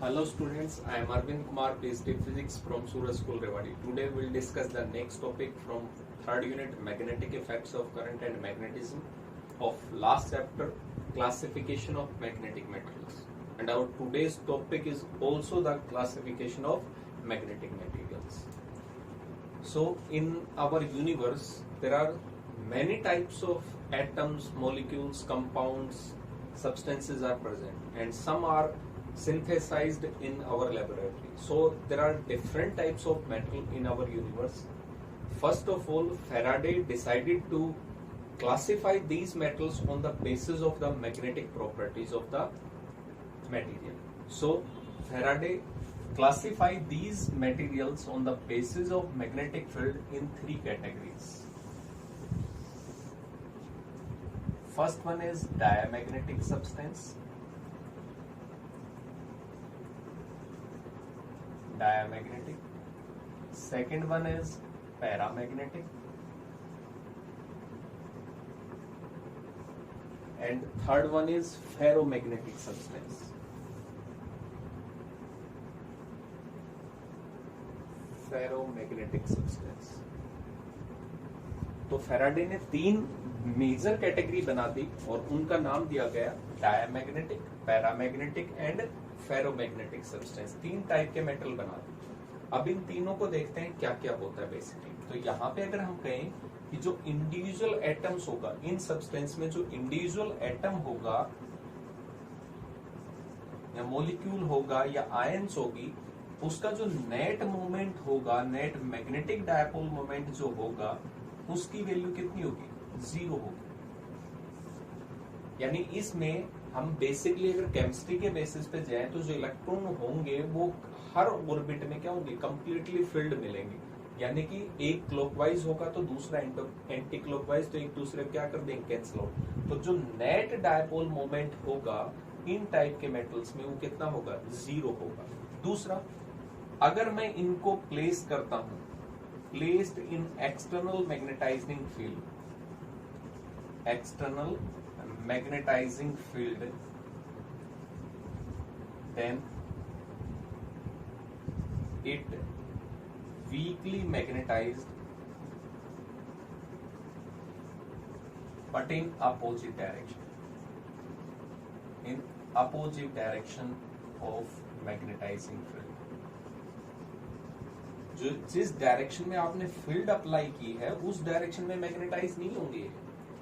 Hello students, I am Arvind Kumar, PhD Physics from Suraj School, Rewari. Today we will discuss the next topic from third unit, magnetic effects of current and magnetism of last chapter, classification of magnetic metals. And our today's topic is also the classification of magnetic materials. So in our universe, there are many types of atoms, molecules, compounds, substances are present, and some are synthesized in our laboratory. So there are different types of metal in our universe. First of all, Faraday decided to classify these metals on the basis of the magnetic properties of the material. So Faraday classified these materials on the basis of magnetic field in three categories. First one is diamagnetic substance. Diamagnetic. Second one is paramagnetic. And third one is ferromagnetic substance. Ferromagnetic substance. तो Faraday ने तीन major category बना दी और उनका नाम दिया गया diamagnetic, paramagnetic and ferromagnetic substance. तीन टाइप के मेटल बना दी। अब इन तीनों को देखते हैं क्या क्या होता है बेसिकली। तो यहाँ पे अगर हम कहें कि जो इंडिविजुअल एटम्स होगा इन सब्सटेंस में, जो इंडिविजुअल एटम होगा या मॉलिक्यूल होगा या आयंस होगी, उसका जो नेट मोमेंट होगा, नेट मैग्नेटिक डायपोल मोमेंट जो होगा, उसकी वैल्यू कितनी होगी? 0 होगी। यानी इसमें हम बेसिकली अगर केमिस्ट्री के बेसिस पे जाएं तो जो इलेक्ट्रॉन होंगे वो हर ऑर्बिट में क्या होंगे? कंप्लीटली फिल्ड मिलेंगे। यानी कि एक क्लॉकवाइज होगा तो दूसरा एंटी क्लॉकवाइज, तो एक दूसरे क्या कर देंगे? Cancel out. तो जो नेट डायपोल मोमेंट होगा इन टाइप के मेटल्स में वो कितना होगा? 0 होगा। दूसरा, अगर मैं इनको प्लेस करता हूं, placed in external magnetizing field, external magnetizing field, then it weakly magnetized but in opposite direction, in opposite direction of magnetizing field. जो जिस डायरेक्शन में आपने फील्ड अप्लाई की है उस डायरेक्शन में मैग्नेटाइज नहीं होंगे,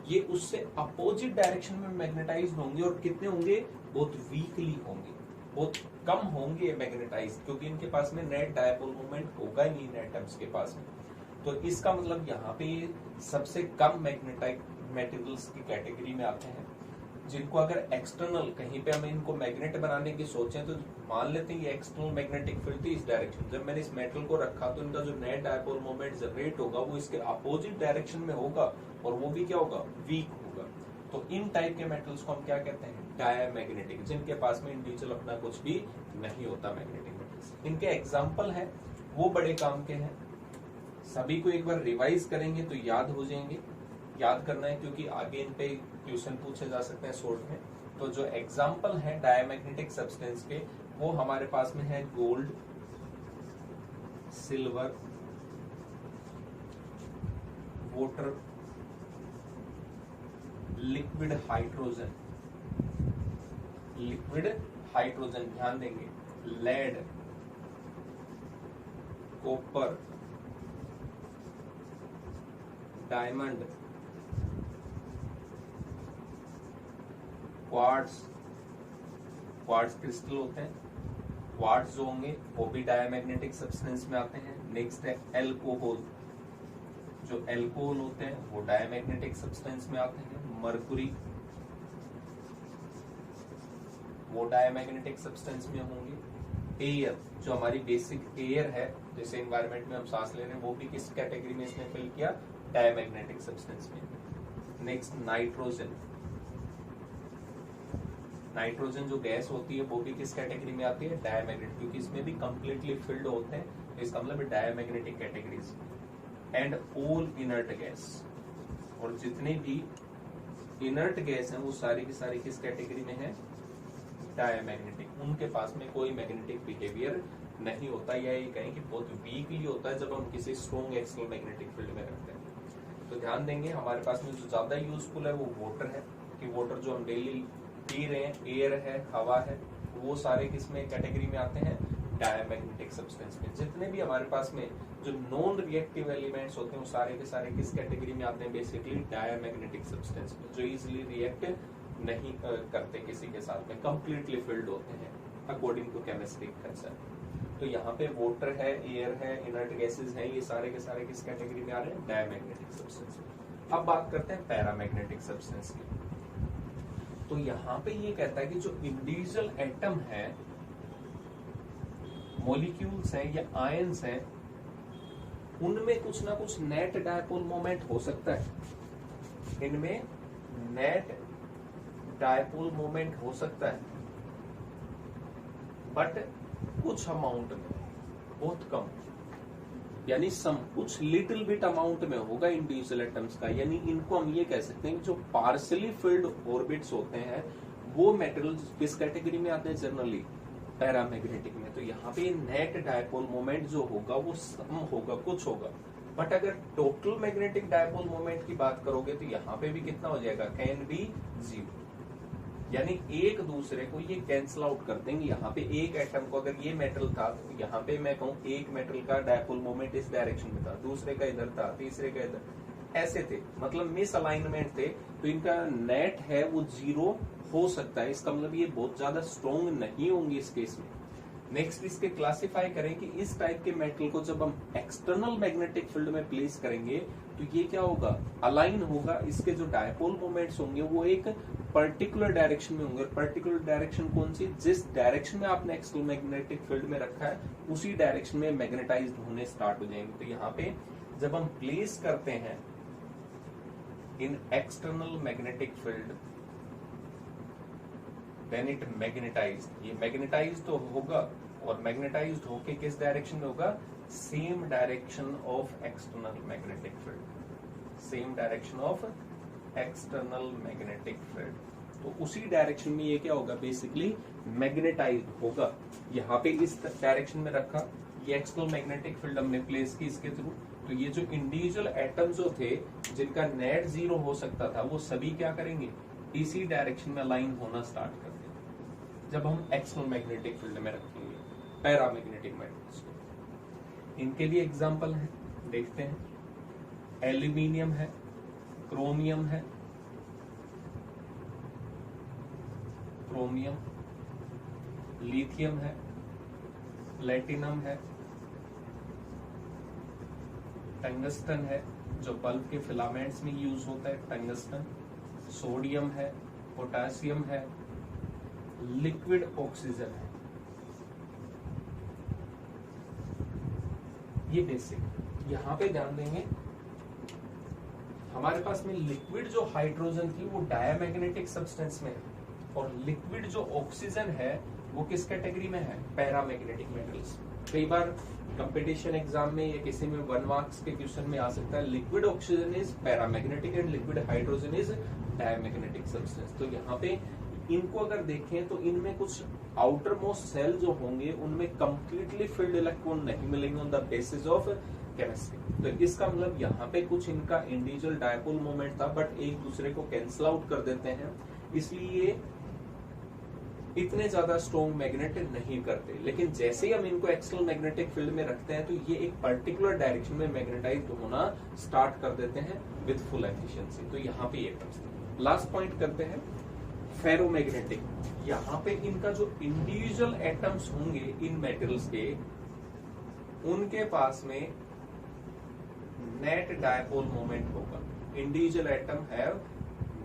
ये उससे अपोजिट डायरेक्शन में मैग्नेटाइज होंगे। और कितने होंगे? बहुत वीकली होंगे, बहुत कम होंगे मैग्नेटाइज, क्योंकि इनके पास में नेट डायपोल मोमेंट होगा ही नहीं एटम्स के पास में। तो इसका मतलब यहाँ पे सबसे कम मैग्नेटाइज मेटेरियल्स की कैटेगरी में आते हैं, जिनको अगर एक्सटर्नल कहीं पे हम इनको मैग्नेट बनाने की सोचें तो मान लेते हैं ये एक्सटर्नल मैग्नेटिक फील्ड थी इस डायरेक्शन। जब मैंने इस मेटल को रखा तो इनका जो नेट डायपोल मोमेंट जनरेट होगा वो इसके अपोजिट डायरेक्शन में होगा और वो भी क्या होगा? वीक होगा। तो इन टाइप के मेटल्स को हम क्या कहते हैं? डायमैग्नेटिक, जिनके पास में इंडिविजुअल अपना कुछ भी नहीं होता मैग्नेटिक मेटल्स। इनके एग्जाम्पल है वो बड़े काम के हैं, सभी को एक बार रिवाइज करेंगे तो याद हो जाएंगे। याद करना है क्योंकि आगे इन पे क्वेश्चन पूछे जा सकते हैं शॉर्ट में। तो जो एग्जाम्पल है डायमैग्नेटिक सब्सटेंस के, वो हमारे पास में है gold, silver, water, liquid hydrogen, liquid hydrogen ध्यान देंगे, lead, copper, diamond, quartz, quartz crystal होते हैं। क्वार्ट्ज जो होंगे वो भी डायमैग्नेटिक सब्सटेंस में आते हैं। नेक्स्ट है एल्कोहल, जो एल्कोहल होते हैं वो डायमैग्नेटिक सब्सटेंस में आते हैं। मरकुरी, वो डायमैग्नेटिक सब्सटेंस में होंगे। एयर, जो हमारी बेसिक एयर है, जैसे एनवायरमेंट में हम सांस ले रहे हैं, वो भी किस कैटेगरी में इसने फिल किया? डायमैग्नेटिक सब्सटेंस में। नेक्स्ट नाइट्रोजन, नाइट्रोजन जो गैस होती है वो भी किस कैटेगरी में आती है? डायमैग्नेटिक, क्योंकि इसमें भी कंप्लीटली फिल्ड होते हैं, तो इसका मतलब diamagnetic categories. And all inert gas, और जितने भी इनर्ट गैस है वो सारी की सारी किस कैटेगरी में है? डायमैग्नेटिक। उनके पास में कोई मैग्नेटिक बिहेवियर नहीं होता, या ये कहें कि बहुत वीकली होता है जब हम किसी स्ट्रॉन्ग एक्सटर्नल मैग्नेटिक फील्ड में रखते हैं। तो ध्यान देंगे हमारे पास में जो ज्यादा यूजफुल है वो वाटर है, कि वाटर जो हम डेली पी रहे हैं, एयर है, हवा है, वो सारे किसमें कैटेगरी में आते हैं, डायमैग्नेटिक सब्सटेंस में। जितने भी हमारे पास में जो नॉन रिएक्टिव एलिमेंट्स होते हैं वो सारे के सारे किस कैटेगरी में आते हैं, बेसिकली डायमैग्नेटिक सब्सटेंस में, जो इजिली रिएक्ट नहीं करते किसी के साथ में, कंप्लीटली फिल्ड होते हैं अकॉर्डिंग टू केमिस्ट्री कंसेप्ट। तो यहाँ पे वाटर है, एयर है, इनर्ट गैसेस हैं, ये सारे के सारे किस कैटेगरी में आ रहे हैं, डायमैग्नेटिक सब्सटेंस में। अब बात करते हैं पैरामैग्नेटिक सब्सटेंस की। तो यहाँ पे ये कहता है कि जो इंडिविजुअल एटम है, मॉलिक्यूल्स हैं या आयंस हैं, उनमें कुछ ना कुछ नेट डायपोल मोमेंट हो सकता है। इनमें नेट डायपोल मोमेंट हो सकता है, बट कुछ अमाउंट में, बहुत कम, यानी सम कुछ लिटिल बिट अमाउंट में होगा इंडिविजुअल एटम्स का। यानी इनको हम ये कह सकते हैं कि जो पार्शियली फिल्ड ऑर्बिट्स होते हैं वो मेटेरियल्स किस कैटेगरी में आते हैं, जनरली पैरामैग्नेटिक में। तो यहाँ पे नेट डायपोल मोमेंट जो होगा वो सम होगा, कुछ होगा। बट अगर टोटल मैग्नेटिक डायपोल मोमेंट की बात करोगे तो यहाँ पे भी कितना हो जाएगा, कैन बी 0, यानी एक दूसरे को ये कैंसिल आउट कर देंगे। यहाँ पे एक एटम को अगर ये मेटल था तो यहाँ पे मैं कहूँ एक मेटल का डायपोल मोमेंट इस डायरेक्शन में था, दूसरे का इधर था, तीसरे का इधर, ऐसे थे, मतलब मिस अलाइनमेंट थे, तो इनका नेट है वो 0 हो सकता है। इसका मतलब ये बहुत ज्यादा स्ट्रॉन्ग नहीं होंगी इस केस में। नेक्स्ट इसके क्लासिफाई करें कि इस टाइप के मेटल को जब हम एक्सटर्नल मैग्नेटिक फील्ड में प्लेस करेंगे तो ये क्या होगा, अलाइन होगा। इसके जो डायपोल मोमेंट्स होंगे वो एक पर्टिकुलर डायरेक्शन में होंगे। पर्टिकुलर डायरेक्शन कौन सी, जिस डायरेक्शन में आपने एक्सटर्नल मैग्नेटिक फील्ड में रखा है उसी डायरेक्शन में मैग्नेटाइज्ड होने स्टार्ट हो जाएंगे। तो यहाँ पे जब हम प्लेस करते हैं in external magnetic field, then it magnetized, ये मैग्नेटाइज्ड तो होगा, और मैग्नेटाइज्ड होके किस डायरेक्शन में होगा, same direction of external magnetic field, same direction of external magnetic field. तो उसी डायरेक्शन में ये क्या होगा, बेसिकली मैग्नेटाइज्ड होगा। यहाँ पे इस डायरेक्शन में रखा, ये एक्सटर्नल मैग्नेटिक फील्ड हमने प्लेस की इसके थ्रू, तो ये जो इंडिविजुअल एटम्स जो थे जिनका नेट 0 हो सकता था वो सभी क्या करेंगे, इसी डायरेक्शन में अलाइन होना स्टार्ट कर देंगे जब हम एक्सटर्नल मैग्नेटिक फील्ड में रखेंगे पैरामैग्नेटिक मेटल्स को। इनके लिए एग्जांपल है, देखते हैं। एल्यूमिनियम है, क्रोमियम है, क्रोमियम, लिथियम है, प्लेटिनम है, टंगस्टन है जो बल्ब के फिलामेंट्स में यूज होता है, टंगस्टन, सोडियम है, पोटेशियम है, लिक्विड ऑक्सीजन है। ये बेसिक। यहाँ पे ध्यान देंगे हमारे पास में लिक्विड जो हाइड्रोजन थी वो डायमैग्नेटिक सब्सटेंस में है, और लिक्विड जो ऑक्सीजन है वो किस कैटेगरी में है, पैरामैग्नेटिक मेटल्स। कई बार कंपटीशन एग्जाम में या किसी में 1 मार्क्स के क्वेश्चन में आ सकता है, liquid oxygen is paramagnetic and liquid hydrogen is diamagnetic substance. तो यहाँ पे इनको अगर देखें तो इनमें कुछ आउटर मोस्ट सेल जो होंगे उनमें कंप्लीटली फिल्ड इलेक्ट्रॉन नहीं मिलेंगे on the basis of chemistry. तो इसका मतलब यहाँ पे कुछ इनका इंडिविजुअल डायपोल मोमेंट था बट एक दूसरे को कैंसिल आउट कर देते हैं, इसलिए इतने ज्यादा स्ट्रॉन्ग मैग्नेट नहीं करते। लेकिन जैसे ही हम इनको एक्सटर्नल मैग्नेटिक फील्ड में रखते हैं तो ये एक पर्टिकुलर डायरेक्शन में मैग्नेटाइज होना स्टार्ट कर देते हैं विद फुल एफिशिएंसी। तो यहाँ पे ये लास्ट पॉइंट करते हैं फेरोमैग्नेटिक। यहाँ पे इनका जो इंडिविजुअल एटम्स होंगे इन मेटल्स के, उनके पास में नेट डायपोल मोमेंट होगा। Individual atom have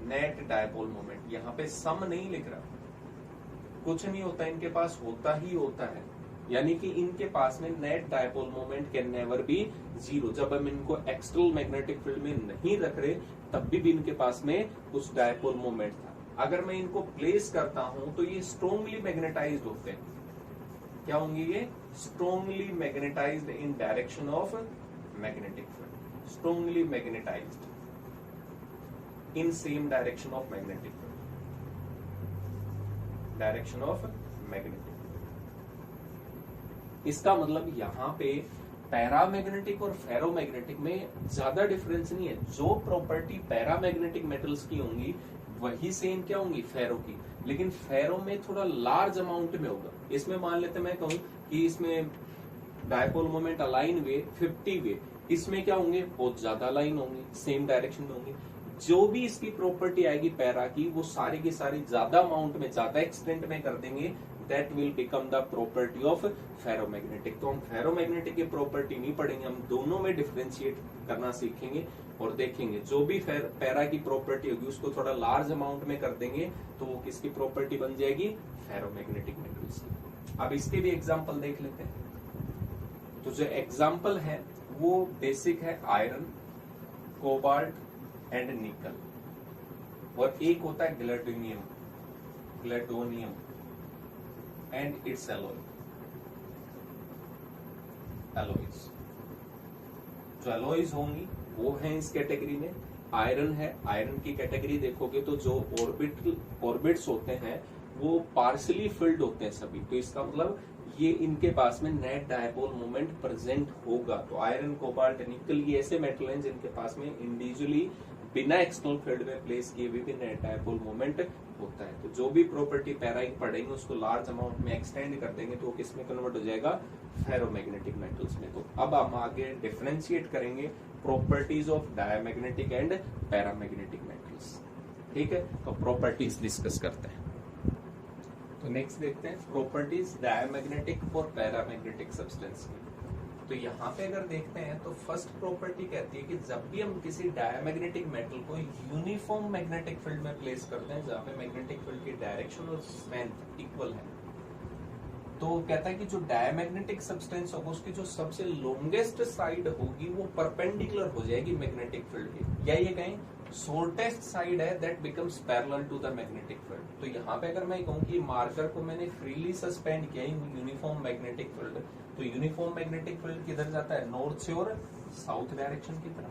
net dipole moment. यहाँ पे सम नहीं लिख रहा, कुछ नहीं होता, इनके पास होता ही होता है। यानी कि इनके पास में net dipole moment can never be 0। जब हम इनको एक्सटर्नल मैग्नेटिक फील्ड में नहीं रख रहे तब भी इनके पास में कुछ डायपोल मोमेंट था। अगर मैं इनको प्लेस करता हूं तो ये स्ट्रॉन्गली मैग्नेटाइज्ड होते हैं। क्या होंगे ये, strongly magnetised in direction of magnetic field, strongly magnetised in same direction of magnetic field, direction of magnetic. इसका मतलब यहाँ पे पैरामैग्नेटिक और फेरोमैग्नेटिक में ज्यादा डिफरेंस नहीं है। जो प्रॉपर्टी पैरामैग्नेटिक मेटल्स की होंगी वही सेम क्या होंगी फेरो की, लेकिन फेरो में थोड़ा लार्ज अमाउंट में होगा। इसमें मान लेते मैं कहूं कि इसमें डायपोल मोमेंट अलाइन वे 50 वे, इसमें क्या होंगे बहुत ज्यादा अलाइन होंगे, सेम डायरेक्शन में होंगे। जो भी इसकी प्रॉपर्टी आएगी पैरा की वो सारी की सारी ज्यादा अमाउंट में ज्यादा एक्सटेंट में कर देंगे, that will become the property of ferromagnetic. तो हम फेरोमैग्नेटिक की प्रॉपर्टी नहीं पढ़ेंगे, हम दोनों में डिफरेंशिएट करना सीखेंगे और देखेंगे जो भी पैरा की प्रॉपर्टी होगी उसको थोड़ा लार्ज अमाउंट में कर देंगे तो वो किसकी प्रॉपर्टी बन जाएगी, फेरोमैग्नेटिक मेटल्स की। अब इसके भी एग्जांपल देख लेते हैं। तो जो एग्जांपल है वो बेसिक है आयरन, कोबाल्ट एंड निकल, और एक होता है ग्लैडोनियम एंड इट्स एलॉयज। जो एलॉयज होंगी वो है इस कैटेगरी में। आयरन है, आयरन की कैटेगरी देखोगे तो जो ऑर्बिट्स होते हैं वो पार्शली फिल्ड होते हैं सभी, तो इसका मतलब ये इनके पास में नेट डायपोल मोमेंट प्रेजेंट होगा। तो आयरन, कोबाल्ट, निकल ये ऐसे मेटल हैं जिनके पास में इंडिविजुअली बिना एक्सटर्नल फील्ड में प्लेस किए हुए भी नेट डायपोल मोमेंट होता है। तो जो भी प्रॉपर्टी पैरा की पढ़ेंगे उसको लार्ज अमाउंट में एक्सटेंड कर देंगे तो वो किस में कन्वर्ट हो जाएगा, फेरोमैग्नेटिक मेटल्स में। तो अब हम आगे डिफरेंशिएट करेंगे properties of diamagnetic and paramagnetic metals. ठीक है, तो प्रॉपर्टीज डिस्कस करते हैं। तो नेक्स्ट देखते हैं प्रॉपर्टीज डायमैग्नेटिक और पैरामैग्नेटिक सब्सटेंस की। तो यहाँ पे अगर देखते हैं तो फर्स्ट प्रॉपर्टी कहती है कि जब भी हम किसी डायमैग्नेटिक मेटल को यूनिफॉर्म मैग्नेटिक फील्ड में प्लेस करते हैं जहाँ पे मैग्नेटिक फील्ड की डायरेक्शन और स्ट्रेंथ इक्वल है, तो कहता है कि जो डायमैग्नेटिक सब्सटेंस होगा उसकी जो सबसे लॉन्गेस्ट साइड होगी वो परपेंडिकुलर हो जाएगी मैग्नेटिक फील्ड के, या ये कहें शॉर्टेस्ट साइड है that becomes parallel to the magnetic field. तो यहाँ पे अगर मैं कहूँ कि मार्कर को मैंने फ्रीली सस्पेंड किया यूनिफॉर्म मैग्नेटिक फील्ड, तो यूनिफॉर्म मैग्नेटिक फील्ड किधर जाता है, नॉर्थ से और साउथ डायरेक्शन की तरफ।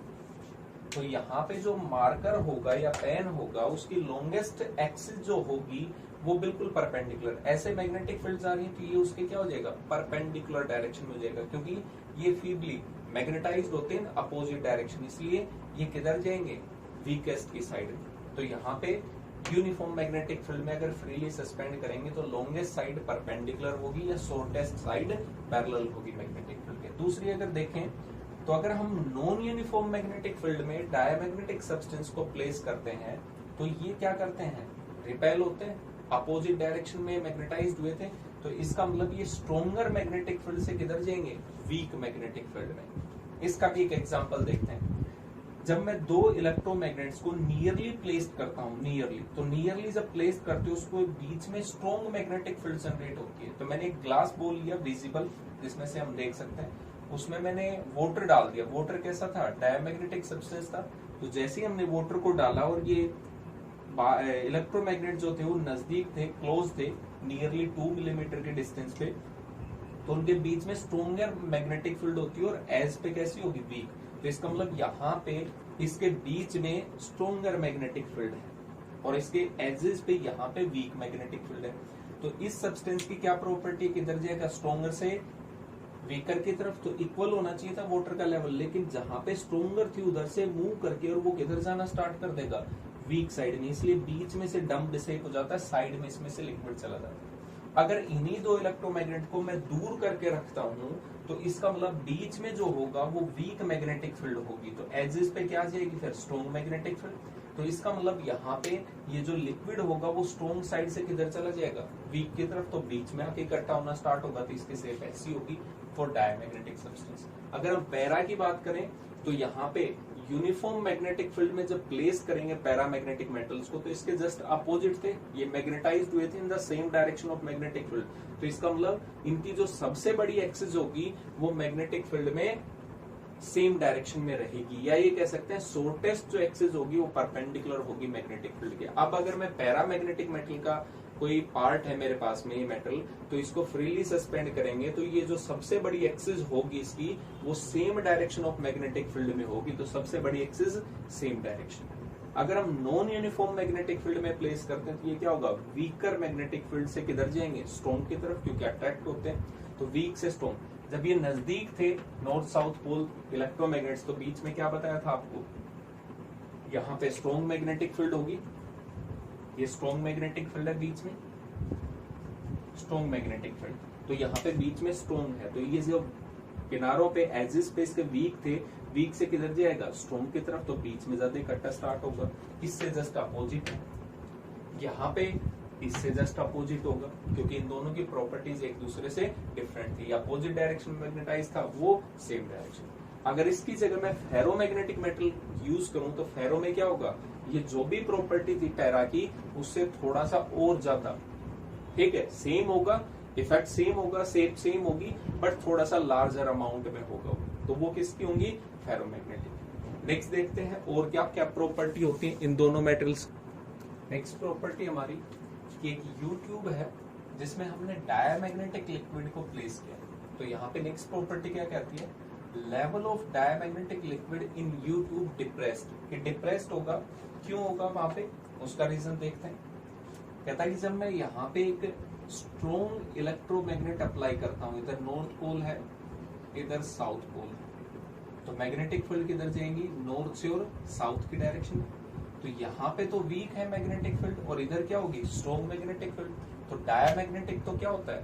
तो यहाँ पे जो मार्कर होगा या पेन होगा उसकी लॉन्गेस्ट एक्सिस जो होगी वो बिल्कुल परपेंडिकुलर, ऐसे मैग्नेटिक फील्ड आ रही है तो ये उसके क्या हो जाएगा, परपेंडिकुलर डायरेक्शन में हो जाएगा, क्योंकि ये फीबली मैग्नेटाइज्ड होते हैं अपोजिट डायरेक्शन, इसलिए ये किधर जाएंगे, वीकेस्ट की साइड में। तो यहाँ पे यूनिफॉर्म मैग्नेटिक फील्ड में अगर फ्रीली सस्पेंड करेंगे तो लॉन्गेस्ट साइड परपेंडिकुलर होगी या शॉर्टेस्ट साइड पैरेलल होगी मैग्नेटिक फील्ड के। दूसरी अगर देखें तो अगर हम नॉन यूनिफॉर्म मैग्नेटिक फील्ड में डायमैग्नेटिक सब्सटेंस को प्लेस करते हैं तो ये क्या करते हैं, रिपेल होते हैं, अपोजिट डायरेक्शन में मैग्नेटाइज्ड हुए थे, तो इसका मतलब ये स्ट्रॉन्गर मैग्नेटिक फील्ड से किधर जाएंगे, वीक मैग्नेटिक फील्ड में। इसका भी एक एग्जांपल देखते हैं। जब मैं दो इलेक्ट्रोमैग्नेट्स को नियरली प्लेस्ड करता हूँ, तो नियरली जब प्लेस करते हो उसको बीच में स्ट्रॉन्ग मैग्नेटिक फील्ड जनरेट होती है। तो मैंने एक ग्लास बॉल लिया विजिबल, जिसमें से हम देख सकते हैं, उसमें मैंने वाटर डाल दिया। वाटर कैसा था, डायमैग्नेटिक सब्सटेंस था। तो जैसे ही हमने वाटर को डाला और ये इलेक्ट्रोमैग्नेट जो थे वो नजदीक थे, क्लोज थे, नियरली 2 मिलीमीटर के डिस्टेंस पे, तो उनके बीच में स्ट्रॉन्गर मैग्नेटिक फील्ड होती है और एज पे कैसी होगी, वीक। तो इसका मतलब यहाँ पे इसके बीच में स्ट्रॉन्गर मैग्नेटिक फील्ड है और इसके एजेस पे यहाँ पे वीक मैग्नेटिक फील्ड है। तो इस सब्सटेंस की क्या प्रॉपर्टी, किधर जाएगा, स्ट्रॉन्गर से वीकर की तरफ। तो इक्वल होना चाहिए था वाटर का लेवल, लेकिन जहां पे स्ट्रॉन्गर थी उधर से मूव करके और वो किधर जाना स्टार्ट कर देगा, वीक साइड में, इसलिए बीच में से डंप डिसेक हो जाता है, साइड में इसमें से लिक्विड चला जाता है। अगर इन्हीं दो इलेक्ट्रोमैग्नेट को मैं दूर करके रखता हूं तो इसका मतलब बीच में जो होगा वो वीक मैग्नेटिक फील्ड होगी, तो एजेस पे क्या जाएगी फिर, स्ट्रॉन्ग मैग्नेटिक फील्ड। तो इसका मतलब यहाँ पे ये जो लिक्विड होगा वो स्ट्रॉन्ग साइड से किधर चला जाएगा, वीक की तरफ, तो बीच में आके इकट्ठा होना स्टार्ट होगा, तो इसकी शेप ऐसी होगी फॉर डायमैग्नेटिक सब्सटेंस। अगर हम पैरा की बात करें तो यहाँ पे यूनिफॉर्म मैग्नेटिक फील्ड में जब प्लेस करेंगे पैरामैग्नेटिक मेटल्स को तो इसके जस्ट अपोजिट थे, ये मैग्नेटाइज्ड हुए थे in the same direction of magnetic field. तो इसका मतलब इनकी जो सबसे बड़ी एक्सिस होगी वो मैग्नेटिक फील्ड में सेम डायरेक्शन में रहेगी, या ये कह सकते हैं शॉर्टेस्ट जो एक्सिस होगी वो परपेंडिकुलर होगी मैग्नेटिक फील्ड के। अब अगर मैं पैरामैग्नेटिक मेटल का कोई पार्ट है मेरे पास में ये मेटल, तो इसको फ्रीली सस्पेंड करेंगे तो ये जो सबसे बड़ी एक्सिस होगी इसकी वो same direction of magnetic field में होगी, तो सबसे बड़ी एक्सिस सेम डायरेक्शन। अगर हम नॉन यूनिफॉर्म मैग्नेटिक फील्ड में प्लेस करते हैं तो ये क्या होगा, वीकर मैग्नेटिक फील्ड से किधर जाएंगे, स्ट्रॉन्ग की तरफ, क्योंकि अट्रैक्ट होते हैं। तो वीक से स्ट्रॉन्ग। जब ये नजदीक थे नॉर्थ साउथ पोल इलेक्ट्रोमैग्नेट्स, तो बीच में क्या बताया था आपको, यहाँ पे स्ट्रॉन्ग मैग्नेटिक फील्ड होगी, ये स्ट्रॉन्ग मैग्नेटिक फील्ड है बीच में, स्ट्रॉन्ग मैग्नेटिक फील्ड, तो यहाँ पे बीच में स्ट्रॉन्ग है। तो ये जो किनारों पे एजिस पे इसके वीक थे, वीक से किधर जाएगा, स्ट्रॉन्ग की तरफ, तो बीच में ज्यादा इकट्ठा स्टार्ट होगा। इससे जस्ट अपोजिट है, यहाँ पे इससे जस्ट अपोजिट होगा, क्योंकि इन दोनों की प्रॉपर्टीज एक दूसरे से डिफरेंट थी। अपोजिट डायरेक्शन में मैग्नेटाइज था, वो सेम डायरेक्शन। अगर इसकी जगह मैं फेरोमैग्नेटिक मेटल यूज करूं तो फेरो में क्या होगा, ये जो भी प्रॉपर्टी थी पैरा की उससे थोड़ा सा और ज्यादा, ठीक है, सेम होगा, इफेक्ट सेम होगा, शेप सेम होगी, बट थोड़ा सा लार्जर अमाउंट में होगा, तो वो किसकी होंगी, फेरोमैग्नेटिक। नेक्स्ट देखते हैं और क्या क्या प्रॉपर्टी होती है इन दोनों मेटल्स। नेक्स्ट प्रॉपर्टी हमारी कि एक यू ट्यूब है जिसमें हमने डायमैग्नेटिक लिक्विड को प्लेस किया। तो यहाँ पे नेक्स्ट प्रॉपर्टी क्या कहती है, level of diamagnetic liquid in you tube depressed. ये डिप्रेस्ड होगा, क्यों होगा वहां पे, उसका रीजन देखते हैं। कहता है कि जब मैं यहाँ पे एक स्ट्रॉन्ग इलेक्ट्रोमैग्नेट अप्लाई करता हूँ, इधर नॉर्थ पोल है, इधर साउथ पोल है, तो मैग्नेटिक फील्ड किधर जाएंगी, नॉर्थ से और साउथ की डायरेक्शन में। तो यहाँ पे तो वीक है मैग्नेटिक फील्ड और इधर क्या होगी, स्ट्रॉन्ग मैग्नेटिक फील्ड। तो डायमैग्नेटिक तो क्या होता है,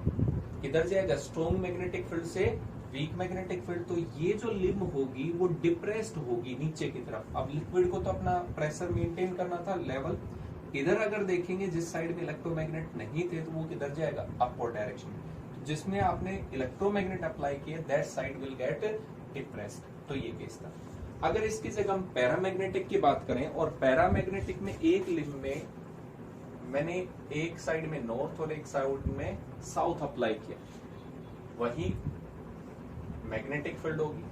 किधर जाएगा, स्ट्रॉन्ग मैग्नेटिक फील्ड से वीक मैग्नेटिक फील्ड। तो ये जो लिम्ब होगी वो डिप्रेस्ड होगी नीचे की तरफ। अब लिक्विड को तो अपना प्रेशर मेंटेन करना था, लेवल। इधर अगर देखेंगे जिस साइड में इलेक्ट्रोमैग्नेट नहीं थे तो वो किधर जाएगा, अपवर्ड डायरेक्शन में। जिसमें आपने इलेक्ट्रोमैग्नेट अप्लाई किया that side will get depressed. तो ये केस था। अगर इसकी जगह हम पैरामैग्नेटिक की बात करें और पैरामैग्नेटिक में एक लिम्ब में मैंने एक साइड में नॉर्थ और एक साइड में साउथ अप्लाई किया, वही मैग्नेटिक फील्ड होगी।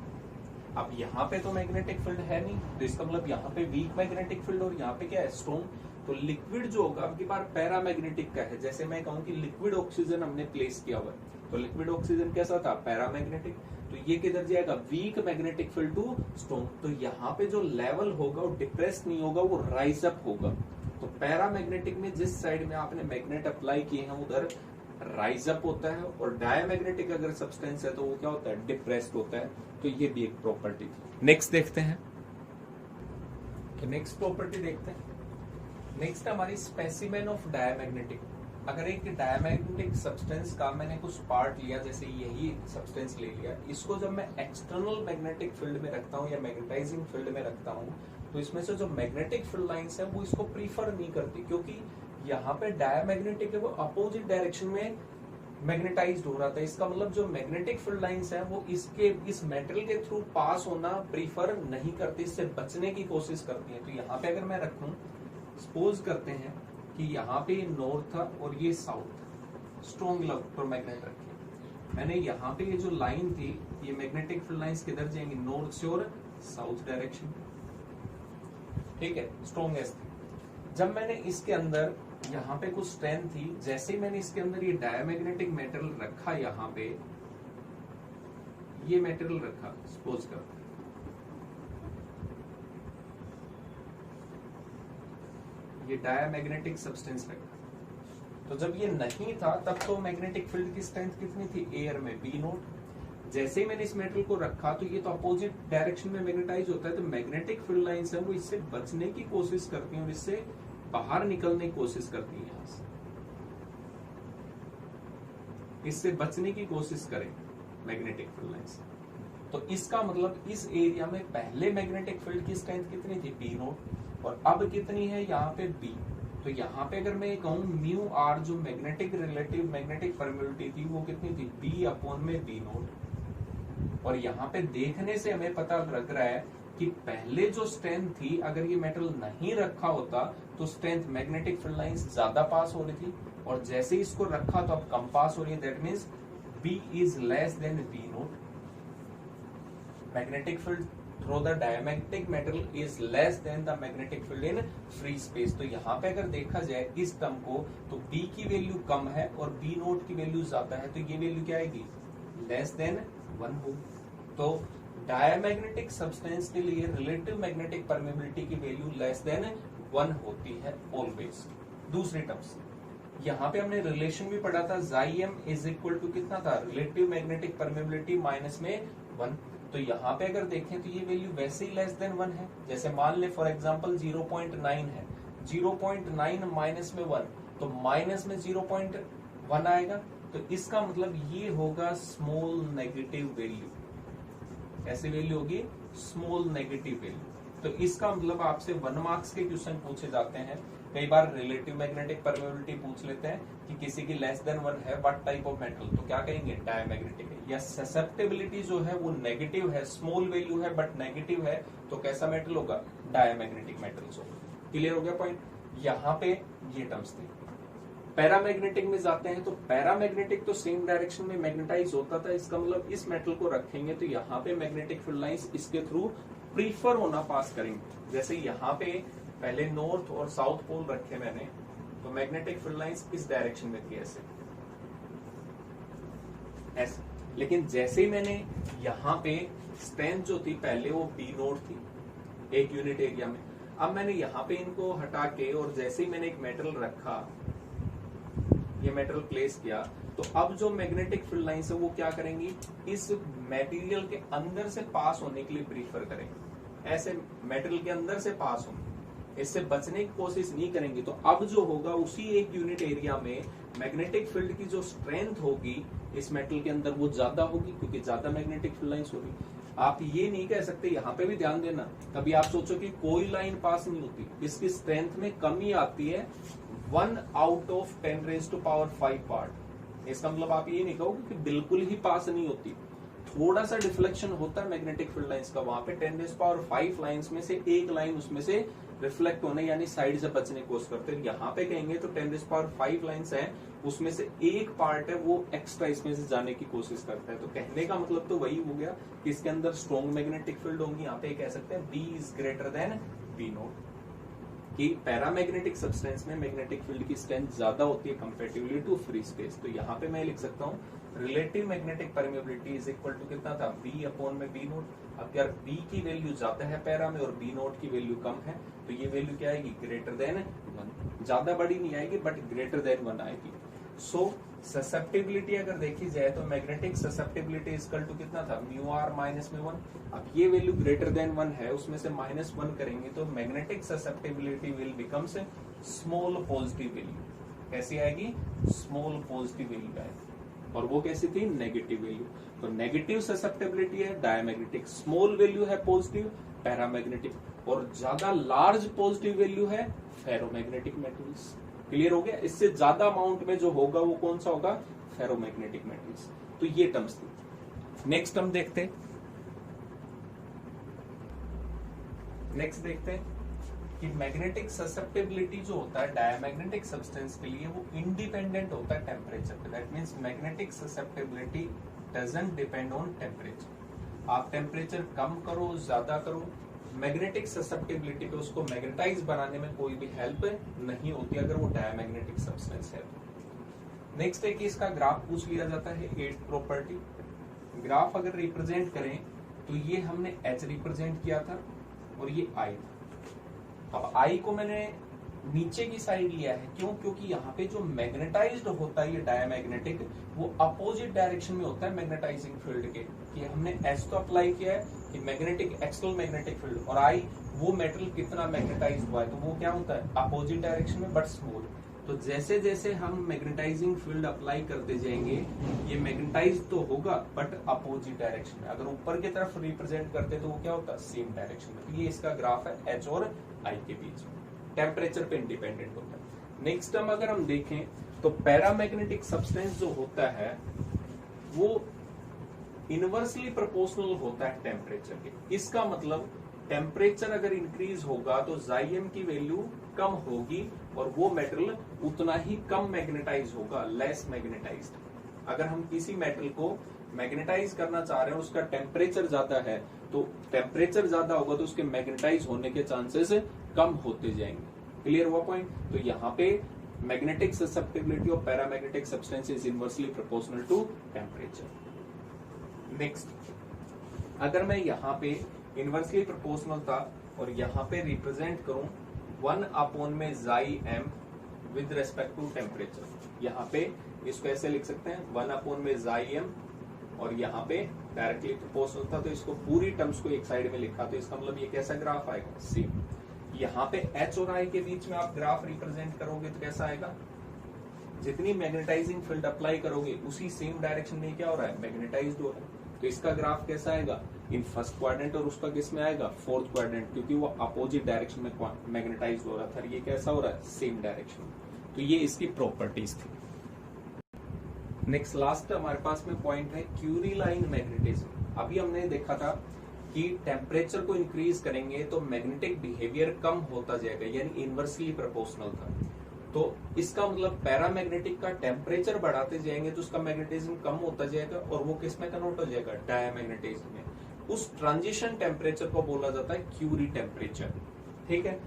अब यहाँ पे तो मैग्नेटिक फील्ड है नहीं, तो इसका मतलब यहाँ पे वीक मैग्नेटिक फील्ड और यहाँ पे क्या है, स्ट्रॉन्ग। तो लिक्विड जो होगा अब की बार पैरामैग्नेटिक का है। जैसे मैं कहूँ कि लिक्विड ऑक्सीजन हमने प्लेस किया हुआ है, तो लिक्विड ऑक्सीजन कैसा था, पैरामैग्नेटिक। तो ये किधर जाएगा, weak magnetic field to strong. तो यहाँ पे जो लेवल होगा वो डिप्रेस नहीं होगा, वो राइज अप होगा। तो पैरामैग्नेटिक में जिस साइड में आपने मैग्नेट अप्लाई किए हैं उधर राइज अप होता है, और डायमैग्नेटिक अगर सब्सटेंस है तो वो क्या होता है, डिप्रेस्ड होता है। तो ये भी एक प्रॉपर्टी। नेक्स्ट देखते हैं, तो नेक्स्ट प्रॉपर्टी देखते हैं। नेक्स्ट हमारी स्पेसिमेन ऑफ डायमैग्नेटिक। अगर एक डायमैग्नेटिक सब्सटेंस का मैंने कुछ पार्ट लिया, जैसे यही सब्सटेंस ले लिया, इसको जब मैं एक्सटर्नल मैग्नेटिक फील्ड में रखता हूँ या मैग्नेटाइजिंग फील्ड में रखता हूँ, तो इसमें से जो मैग्नेटिक फील्ड लाइंस है वो इसको प्रीफर नहीं करती, क्योंकि यहाँ पे डायमैग्नेटिक है वो अपोजिट डायरेक्शन में मैग्नेटाइज्ड हो रहा था। इसका मतलब जो मैग्नेटिक फील्ड लाइंस है वो इस मेटल के थ्रू पास होना प्रीफर नहीं करती, इससे बचने की कोशिश करती है। तो यहाँ पे अगर मैं रखूं, सपोज करते हैं कि यहाँ पे नॉर्थ था और ये साउथ, स्ट्रॉन्ग इलेक्ट्रोमैग्नेट रखे मैंने, यहाँ पे ये जो लाइन थी, ये मैग्नेटिक फील्ड लाइंस किधर जाएंगी, नॉर्थ से और साउथ डायरेक्शन, ठीक है, स्ट्रॉन्गेस्ट थी। जब मैंने इसके अंदर यहाँ पे कुछ स्ट्रेंथ थी, जैसे ही मैंने इसके अंदर ये डायमैग्नेटिक मेटेरियल रखा, यहाँ पे ये मेटेरियल रखा, सपोज कर, ये डायमैग्नेटिक सब्सटेंस रखा, तो जब ये नहीं था तब तो मैग्नेटिक फील्ड की स्ट्रेंथ कितनी थी, एयर में बी नोट। जैसे ही मैंने इस मेटल को रखा तो ये तो अपोजिट डायरेक्शन में मैग्नेटाइज होता है, तो मैग्नेटिक फील्ड लाइंस है वो इससे बचने की कोशिश करती है और इससे बाहर निकलने की कोशिश करती है, यहां से इससे बचने की कोशिश करें मैग्नेटिक फील्ड लाइंस। तो इसका मतलब इस एरिया में पहले मैग्नेटिक फील्ड की स्ट्रेंथ कितनी थी, बी नोट, और अब कितनी है यहाँ पे बी। तो यहाँ पे अगर मैं कहूँ म्यू आर, जो मैग्नेटिक रिलेटिव मैग्नेटिक परमिटिविटी थी वो कितनी थी, बी अपॉन में बी नोट। और यहाँ पे देखने से हमें पता लग रहा है कि पहले जो स्ट्रेंथ थी, अगर ये मेटल नहीं रखा होता तो स्ट्रेंथ मैग्नेटिक फील्ड लाइंस ज्यादा पास हो रही थी, और जैसे इसको रखा तो अब कम पास हो रही है, that means B is less than B naught. Magnetic field through the diamagnetic metal is less than the magnetic field in free space. तो यहाँ पे अगर देखा जाए इस टर्म को, तो बी की वैल्यू कम है और बी नोट की वैल्यू ज्यादा है, तो ये वैल्यू क्या आएगी, लेस देन 1 हो। तो डायमैग्नेटिक सब्सटेंस के लिए रिलेटिव मैग्नेटिक परमेबिलिटी की वैल्यू लेस देन 1 होती है ऑलवेज। दूसरी टर्म्स, यहाँ पे हमने रिलेशन भी पढ़ा था, जाइम इज इक्वल टू कितना था, रिलेटिव मैग्नेटिक परमेबिलिटी माइनस में 1। तो यहाँ पे अगर देखें तो ये वैल्यू वैसे ही लेस देन 1 है। जैसे मान ले फॉर एग्जांपल 0.9 है, 0.9 माइनस में 1, तो माइनस में 0.1 आएगा। तो इसका मतलब ये होगा स्मॉल नेगेटिव वैल्यू, ऐसी वैल्यू होगी स्मॉल नेगेटिव वैल्यू। तो इसका मतलब आपसे 1 मार्क्स के क्वेश्चन पूछे जाते हैं, कई बार रिलेटिव मैग्नेटिक परमेबिलिटी पूछ लेते हैं कि किसी की लेस देन 1 है, व्हाट टाइप ऑफ मेटल, तो क्या कहेंगे, डायमैग्नेटिक है। या ससेप्टेबिलिटी जो है वो नेगेटिव है, स्मॉल वैल्यू है बट नेगेटिव है, तो कैसा मेटल होगा, डायमैग्नेटिक मेटल्स होगा। क्लियर हो गया पॉइंट। यहाँ पे ये टर्म्स थे। पैरामैग्नेटिक में जाते हैं, तो पैरामैग्नेटिक तो सेम डायरेक्शन में मैग्नेटाइज होता था, इसका मतलब इस मेटल को रखेंगे तो यहाँ पे मैग्नेटिक फील्ड लाइंस इसके थ्रू प्रीफर होना पास करेंगे। जैसे यहाँ पे पहले नॉर्थ और साउथ पोल रखे मैंने, तो मैग्नेटिक फील्ड लाइंस इस डायरेक्शन में थी ऐसे ऐसे। लेकिन जैसे ही मैंने यहाँ पे स्ट्रेंथ जो थी पहले वो बी नोट थी एक यूनिट एरिया में, अब मैंने यहाँ पे इनको हटा के और जैसे ही मैंने एक मेटल रखा, ये मेटल प्लेस किया, तो अब जो मैग्नेटिक फील्ड लाइंस है वो क्या करेंगी, इस मटेरियल के अंदर से पास होने के लिए प्रीफर करेंगे, ऐसे मेटल के अंदर से पास होंगे, इससे बचने की कोशिश नहीं करेंगे। तो अब जो होगा उसी एक यूनिट एरिया में मैग्नेटिक फील्ड की जो स्ट्रेंथ होगी इस मेटल के अंदर वो ज्यादा होगी, क्योंकि ज्यादा मैग्नेटिक फील्ड लाइंस होगी। आप ये नहीं कह सकते, यहाँ पे भी ध्यान देना, कभी आप सोचो कि कोई लाइन पास नहीं होती, इसकी स्ट्रेंथ में कमी आती है 1 out of 10 raise to power 5 part. इसका मतलब आप ये नहीं कहोगे कि बिल्कुल ही पास नहीं होती, थोड़ा सा डिफ्लेक्शन होता है मैग्नेटिक फील्ड लाइंस का। वहां पे 10 रेज़ पावर 5 लाइंस में से एक लाइन उसमें से रिफ्लेक्ट होने यानी साइड से बचने की कोशिश करते हैं। यहाँ पे कहेंगे तो 10 रेज़ पावर 5 लाइंस है, उसमें से एक पार्ट है वो एक्स्ट्रा इसमें से जाने की कोशिश करता है। तो कहने का मतलब तो वही हो गया कि इसके अंदर स्ट्रॉन्ग मैग्नेटिक फील्ड होंगी। यहाँ पे कह सकते हैं B is greater than B naught, कि पैरामैग्नेटिक सब्सटेंस में मैग्नेटिक फील्ड की स्ट्रेंथ ज्यादा होती है कंपैरेटिवली टू फ्री स्पेस। तो यहाँ पे मैं लिख सकता हूँ relative magnetic permeability is equal to कितना था, बी अपॉन में बी नोट। अब यार बी की वैल्यू ज्यादा है पैरा में और बी नोट की वैल्यू कम है, तो ये वैल्यू क्या आएगी, ग्रेटर देन 1। ज्यादा बड़ी नहीं आएगी बट ग्रेटर देन 1 आएगी। सो ससेप्टिबिलिटी अगर देखी जाए तो मैग्नेटिक ससेप्टिबिलिटी इक्वल टू कितना था, म्यू आर माइनस में 1। अब ये वैल्यू ग्रेटर देन 1 है, उसमें से -1 करेंगे तो magnetic susceptibility will becomes small positive value. कैसी आएगी, स्मॉल पॉजिटिव वैल्यू आएगी, और वो कैसी थी, नेगेटिव वैल्यू। तो नेगेटिव ससेप्टिबिलिटी है डायमैग्नेटिक, स्मॉल वैल्यू है पॉजिटिव पैरामैग्नेटिक, और ज्यादा लार्ज पॉजिटिव वैल्यू है फेरोमैग्नेटिक मेटल्स। क्लियर हो गया। इससे ज्यादा अमाउंट में जो होगा वो कौन सा होगा, फेरोमैग्नेटिक मेटल्स। तो ये टर्म्स थी। नेक्स्ट टर्म देखते हैं, नेक्स्ट देखते हैं कि मैग्नेटिक ससेप्टिबिलिटी जो होता है डायमैग्नेटिक सब्सटेंस के लिए वो इंडिपेंडेंट होता है टेम्परेचर पे। That means magnetic susceptibility doesn't depend on temperature. आप टेम्परेचर कम करो ज्यादा करो, मैग्नेटिक ससेप्टिबिलिटी पे उसको मैग्नेटाइज बनाने में कोई भी हेल्प नहीं होती अगर वो डायमैग्नेटिक सब्सटेंस है। नेक्स्ट है कि इसका ग्राफ पूछ लिया जाता है, 8th प्रॉपर्टी। ग्राफ अगर रिप्रेजेंट करें तो ये हमने H रिप्रेजेंट किया था और ये I था। अब I को मैंने नीचे की साइड लिया है, क्यों, क्योंकि यहाँ पे जो मैग्नेटाइज्ड होता है ये डायमैग्नेटिक, वो अपोजिट डायरेक्शन में होता है मैग्नेटाइजिंग फील्ड के। कि हमने S तो अप्लाई किया है कि मैग्नेटिक एक्सटर्नल मैग्नेटिक फील्ड, और I वो मेटल कितना मैग्नेटाइज हुआ है, तो वो क्या होता है अपोजिट डायरेक्शन में बट स्मॉल। तो जैसे जैसे हम मैग्नेटाइजिंग फील्ड अप्लाई करते जाएंगे ये मैग्नेटाइज तो होगा बट अपोजिट डायरेक्शन में। अगर ऊपर की तरफ रिप्रेजेंट करते तो वो क्या होता है सेम डायरेक्शन में। तो ये इसका ग्राफ है H और I के बीच में, टेम्परेचर पे इंडिपेंडेंट होता है। नेक्स्ट टर्म अगर हम देखें तो पैरामैग्नेटिक सब्सटेंस जो होता है वो इनवर्सली प्रोपोर्शनल होता है टेम्परेचर के। इसका मतलब टेम्परेचर अगर इंक्रीज होगा तो जाइम की वैल्यू कम होगी और वो मेटल उतना ही कम मैग्नेटाइज होगा, लेस मैग्नेटाइज्ड। अगर हम किसी मेटल को मैग्नेटाइज करना चाह रहे हैं, उसका टेम्परेचर ज्यादा है, तो टेम्परेचर ज्यादा होगा तो उसके मैग्नेटाइज होने के चांसेस कम होते जाएंगे। क्लियर हुआ पॉइंट। तो यहाँ पे magnetic susceptibility of paramagnetic substance is inversely proportional to temperature. Next, अगर मैं यहाँ पे इनवर्सली प्रोपोर्शनल था और यहाँ पे रिप्रेजेंट करूं 1 अपॉन में chi M with respect to temperature. यहाँ पे इसको ऐसे लिख सकते हैं 1 अपॉन में जाई एम, और यहाँ पे डायरेक्टली प्रोपोर्शनल था तो इसको पूरी टर्म्स को एक साइड में लिखा, तो इसका मतलब ये कैसा ग्राफ आएगा, सेम। यहाँ पे एच और आई के बीच में आप ग्राफ रिप्रेजेंट करोगे तो कैसा आएगा, जितनी मैग्नेटाइजिंग फील्ड अप्लाई करोगे उसी सेम डायरेक्शन में क्या हो रहा है, मैग्नेटाइज्ड हो रहा है। तो इसका ग्राफ कैसा आएगा, इन फर्स्ट क्वाड्रेंट, और उसका किस में आएगा, फोर्थ क्वाड्रेंट, क्योंकि वो अपोजिट डायरेक्शन में मैग्नेटाइज्ड हो रहा था। ये कैसा हो रहा है, सेम डायरेक्शन। तो ये इसकी प्रॉपर्टीज थी। नेक्स्ट लास्ट हमारे पास में पॉइंट है क्यूरी लाइन मैग्नेटिज्म। अभी हमने देखा था कि टेम्परेचर को इंक्रीज करेंगे तो मैग्नेटिक बिहेवियर कम होता जाएगा, यानी इनवर्सली प्रोपोर्शनल था। तो इसका मतलब पैरामैग्नेटिक का टेम्परेचर बढ़ाते जाएंगे तो उसका मैग्नेटिज्म कम होता जाएगा, और वो किस में कन्वर्ट हो जाएगा, डायमैग्नेटिज्म में। उस ट्रांजिशन टेम्परेचर को बोला जाता है क्यूरी टेम्परेचर। ठीक है,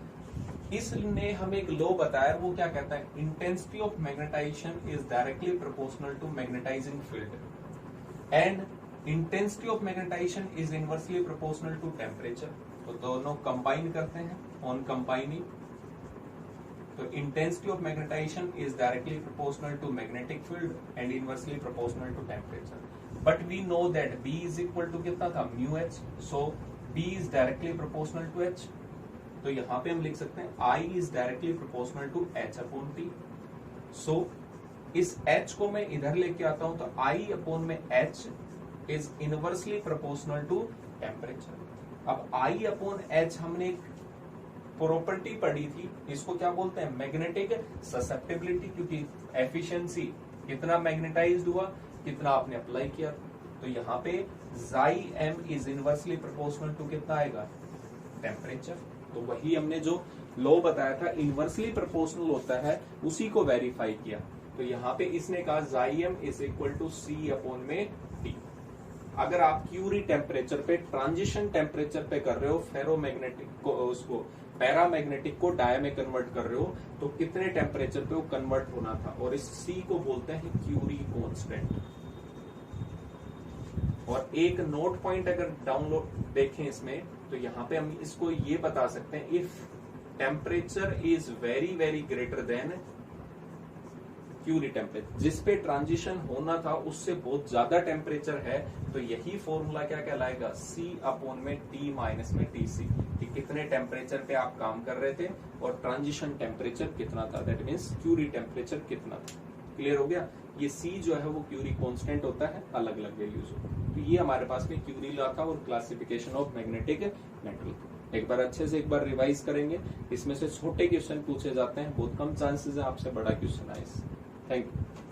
इसने हमें एक लॉ बताया, वो क्या कहता है, intensity of magnetization is directly proportional to magnetizing field and intensity of magnetization is inversely proportional to temperature. तो दोनों कंबाइन करते हैं, ऑन कंबाइनिंग, तो intensity of magnetization is directly proportional to magnetic field and inversely proportional to temperature. But we know that B is equal to कितना था, mu H, so B is directly proportional to H। तो यहाँ पे हम लिख सकते हैं I is directly proportional to H upon T। So इस H को मैं इधर लेके आता हूं तो I अपॉन में H is inversely proportional to temperature. अब I अपॉन H हमने एक प्रॉपर्टी पढ़ी थी, इसको क्या बोलते हैं, मैग्नेटिक ससेप्टिबिलिटी, क्योंकि एफिशिएंसी कितना मैग्नेटाइज्ड हुआ, कितना आपने अप्लाई किया। तो यहाँ पे chi M is inversely proportional to कितना आएगा, टेम्परेचर। तो वही हमने जो लॉ बताया था इनवर्सली प्रोपोर्शनल होता है, उसी को वेरीफाई किया। तो यहाँ पे इसने कहा chi M is equal to C upon में टी। अगर आप क्यूरी टेम्परेचर पे, ट्रांजिशन टेम्परेचर पे कर रहे हो, फेरोमैग्नेटिक को, उसको पैरामैग्नेटिक को डाया में कन्वर्ट कर रहे हो, तो कितने टेम्परेचर पे वो कन्वर्ट होना था, और इस सी को बोलते हैं क्यूरी कांस्टेंट। और एक नोट पॉइंट अगर डाउनलोड देखें इसमें, तो यहाँ पे हम इसको ये बता सकते हैं, if temperature is very very greater than Curie temperature, जिस पे ट्रांजिशन होना था उससे बहुत ज्यादा टेम्परेचर है, तो यही फॉर्मूला क्या कहलाएगा, C अपॉन में T माइनस में TC, कि कितने टेम्परेचर पे आप काम कर रहे थे और ट्रांजिशन टेम्परेचर कितना था, दैट मीन्स क्यूरी टेम्परेचर कितना था। क्लियर हो गया। ये C जो है वो क्यूरी कांस्टेंट होता है, अलग अलग वैल्यूज हो। तो ये हमारे पास में क्यूरी लॉ था और क्लासिफिकेशन ऑफ मैग्नेटिक मेटल। एक बार अच्छे से एक बार रिवाइज करेंगे, इसमें से छोटे क्वेश्चन पूछे जाते हैं, बहुत कम चांसेस है आपसे बड़ा क्वेश्चन आए। Thank you.